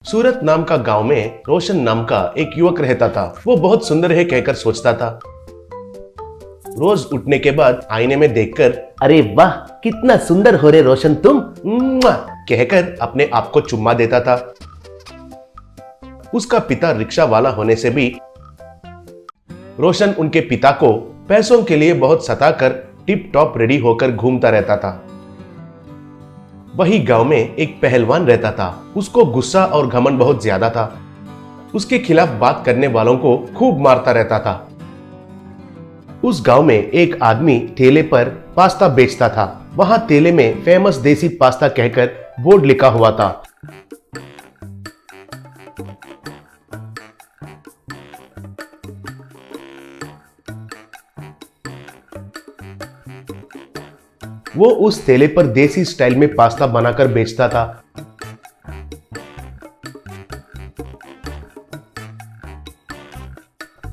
सूरत नाम का गांव में रोशन नाम का एक युवक रहता था। वो बहुत सुंदर है कहकर सोचता था। रोज उठने के बाद आईने में देखकर अरे वाह, कितना सुंदर हो रे रोशन तुम, कहकर अपने आप को चुम्मा देता था। उसका पिता रिक्शा वाला होने से भी रोशन उनके पिता को पैसों के लिए बहुत सताकर टिप टॉप रेडी होकर घूमता रहता था। वही गांव में एक पहलवान रहता था। उसको गुस्सा और घमंड बहुत ज्यादा था। उसके खिलाफ बात करने वालों को खूब मारता रहता था। उस गांव में एक आदमी ठेले पर पास्ता बेचता था। वहां ठेले में फेमस देसी पास्ता कहकर बोर्ड लिखा हुआ था। वो उस ठेले पर देसी स्टाइल में पास्ता बनाकर बेचता था।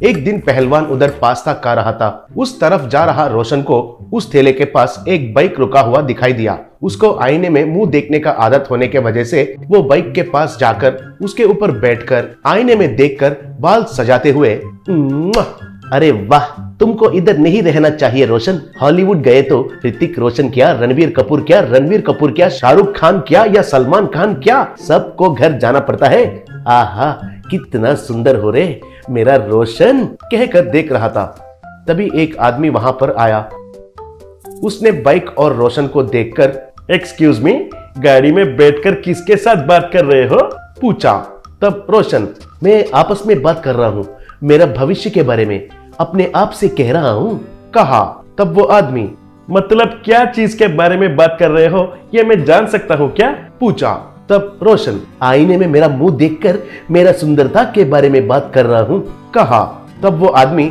एक दिन पहलवान उधर पास्ता खा रहा था। उस तरफ जा रहा रोशन को उस ठेले के पास एक बाइक रुका हुआ दिखाई दिया। उसको आईने में मुंह देखने का आदत होने के वजह से वो बाइक के पास जाकर उसके ऊपर बैठकर आईने में देखकर बाल सजाते हुए, अरे वाह, तुमको इधर नहीं रहना चाहिए रोशन। हॉलीवुड गए तो ऋतिक रोशन क्या, रणवीर कपूर क्या, शाहरुख खान क्या या सलमान खान क्या, सबको घर जाना पड़ता है। आहा, कितना सुंदर हो रे मेरा रोशन, कहकर देख रहा था। तभी एक आदमी वहां पर आया। उसने बाइक और रोशन को देखकर, एक्सक्यूज मी, गाड़ी में बैठकर किसके साथ बात कर रहे हो, पूछा। तब रोशन, मैं आपस में बात कर रहा हूँ, मेरा भविष्य के बारे में अपने आप से कह रहा हूँ, कहा। तब वो आदमी, मतलब क्या चीज के बारे में बात कर रहे हो, ये मैं जान सकता हूँ क्या, पूछा। तब रोशन, आईने में मेरा मुंह देखकर मेरा सुंदरता के बारे में बात कर रहा हूँ, कहा। तब वो आदमी,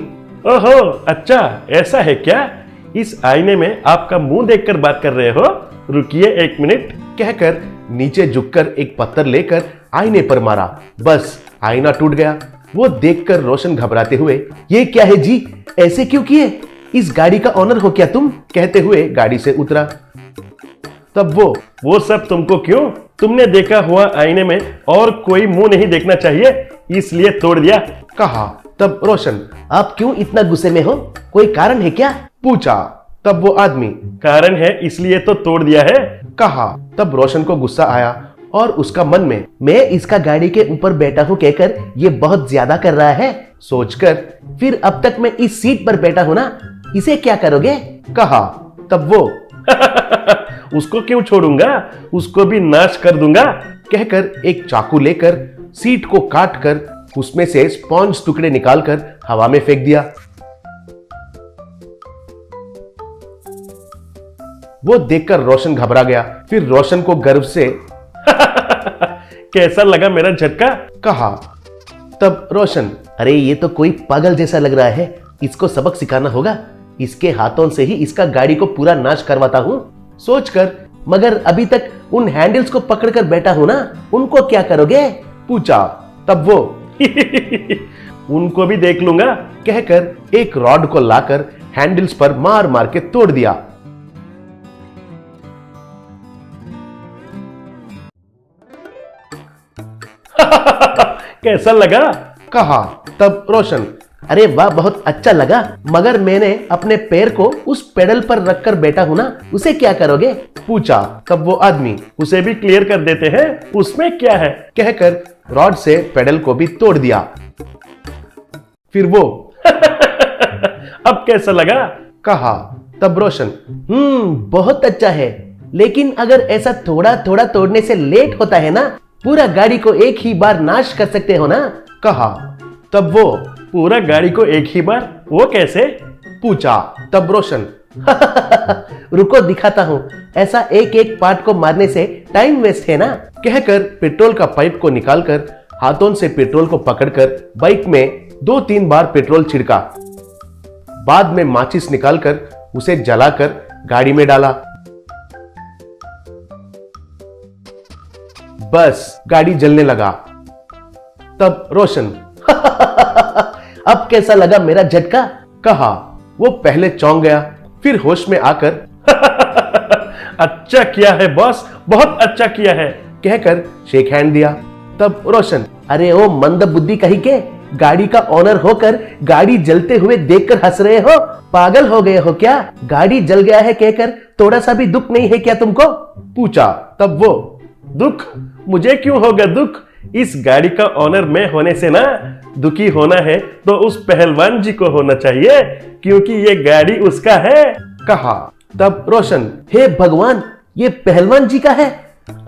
ओहो अच्छा ऐसा है क्या, इस आईने में आपका मुंह देखकर बात कर रहे हो, रुकिए एक मिनट, कहकर नीचे झुककर एक पत्थर लेकर आईने पर मारा। बस आईना टूट गया। वो देखकर रोशन घबराते हुए, ये क्या है जी, ऐसे क्यों किए, इस गाड़ी का ऑनर हो क्या तुम, कहते हुए गाड़ी से उतरा। तब वो सब तुमको क्यों, तुमने देखा हुआ आईने में और कोई मुंह नहीं देखना चाहिए इसलिए तोड़ दिया, कहा। तब रोशन, आप क्यों इतना गुस्से में हो, कोई कारण है क्या, पूछा। तब वो आदमी, कारण है इसलिए तो तोड़ दिया है, कहा। तब रोशन को गुस्सा आया और उसका मन में, मैं इसका गाड़ी के ऊपर बैठा हूं कहकर ये बहुत ज्यादा कर रहा है सोचकर, फिर अब तक मैं इस सीट पर बैठा हूं ना, इसे क्या करोगे, कहा। तब वो उसको क्यों छोड़ूंगा, उसको भी नाश कर दूंगा, कहकर एक चाकू लेकर सीट को काट कर उसमें से स्पॉन्ज टुकड़े निकालकर हवा में फेंक दिया। वो देखकर रोशन घबरा गया। फिर रोशन को गर्व से कैसा लगा मेरा झटका, कहा। तब रोशन, अरे ये तो कोई पागल जैसा लग रहा है, इसको सबक सिखाना होगा, इसके हाथों से ही इसका गाड़ी को पूरा नाश करवाता हूं, सोचकर, मगर अभी तक उन हैंडल्स को पकड़कर बैठा हूं ना, उनको क्या करोगे, पूछा। तब वो उनको भी देख लूंगा, कहकर एक रॉड को लाकर हैंडल्स पर मार मार के तोड़ दिया। कैसा लगा, कहा। तब रोशन, अरे वाह, बहुत अच्छा लगा, मगर मैंने अपने पैर को उस पेडल पर रखकर बैठा हूं ना, उसे क्या करोगे, पूछा। तब वो आदमी, उसे भी क्लियर कर देते हैं, उसमें क्या है, कहकर रॉड से पेडल को भी तोड़ दिया। फिर वो अब कैसा लगा, कहा। तब रोशन, बहुत अच्छा है, लेकिन अगर ऐसा थोड़ा थोड़ा तोड़ने से लेट होता है ना, पूरा गाड़ी को एक ही बार नाश कर सकते हो ना, कहा। तब वो, पूरा गाड़ी को एक ही बार, वो कैसे, पूछा। तब रोशन, रुको दिखाता हूँ, ऐसा एक एक पार्ट को मारने से टाइम वेस्ट है ना, कहकर पेट्रोल का पाइप को निकालकर हाथों से पेट्रोल को पकड़कर बाइक में 2-3 बार पेट्रोल छिड़का। बाद में माचिस निकालकर उसे जलाकर गाड़ी में डाला। बस गाड़ी जलने लगा। तब रोशन, अब कैसा लगा मेरा झटका, कहा। वो पहले चौंक गया, फिर होश में आकर अच्छा किया है बॉस, बहुत अच्छा किया है, कहकर शेक हैंड दिया। तब रोशन, अरे ओ मंद बुद्धि कहीं के, गाड़ी का ओनर होकर गाड़ी जलते हुए देखकर हंस रहे हो? पागल हो गए हो क्या? गाड़ी जल गया है कहकर थोड़ा सा भी दुख नहीं है क्या तुमको? पूछा। तब वो, दुख? मुझे क्यों होगा दुख? इस गाड़ी का ओनर मैं होने से ना, दुखी होना है तो उस पहलवान जी को होना चाहिए, क्योंकि ये गाड़ी उसका है, कहा। तब रोशन, हे भगवान, ये पहलवान जी का है?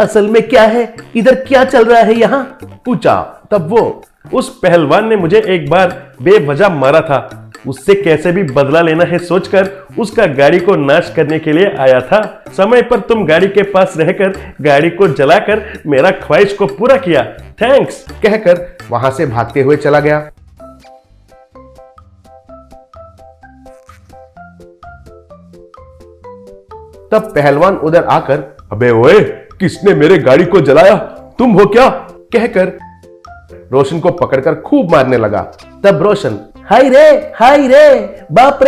असल में क्या है, इधर क्या चल रहा है यहाँ? पूछा। तब वो, उस पहलवान ने मुझे एक बार बेवजह मारा था, उससे कैसे भी बदला लेना है सोचकर उसका गाड़ी को नाश करने के लिए आया था। समय पर तुम गाड़ी के पास रहकर गाड़ी को जलाकर मेरा ख्वाहिश को पूरा किया, थैंक्स कहकर वहां से भागते हुए चला गया। तब पहलवान उधर आकर, अबे ओए, किसने मेरे गाड़ी को जलाया? तुम हो क्या? कहकर रोशन को पकड़कर खूब मारने लगा। तब रोशन, हाय रे, बाप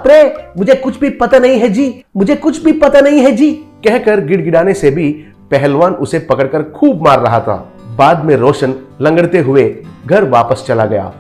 रे, मुझे कुछ भी पता नहीं है जी, मुझे कुछ भी पता नहीं है जी, कहकर गिड़गिड़ाने से भी पहलवान उसे पकड़कर खूब मार रहा था। बाद में रोशन लंगड़ते हुए घर वापस चला गया।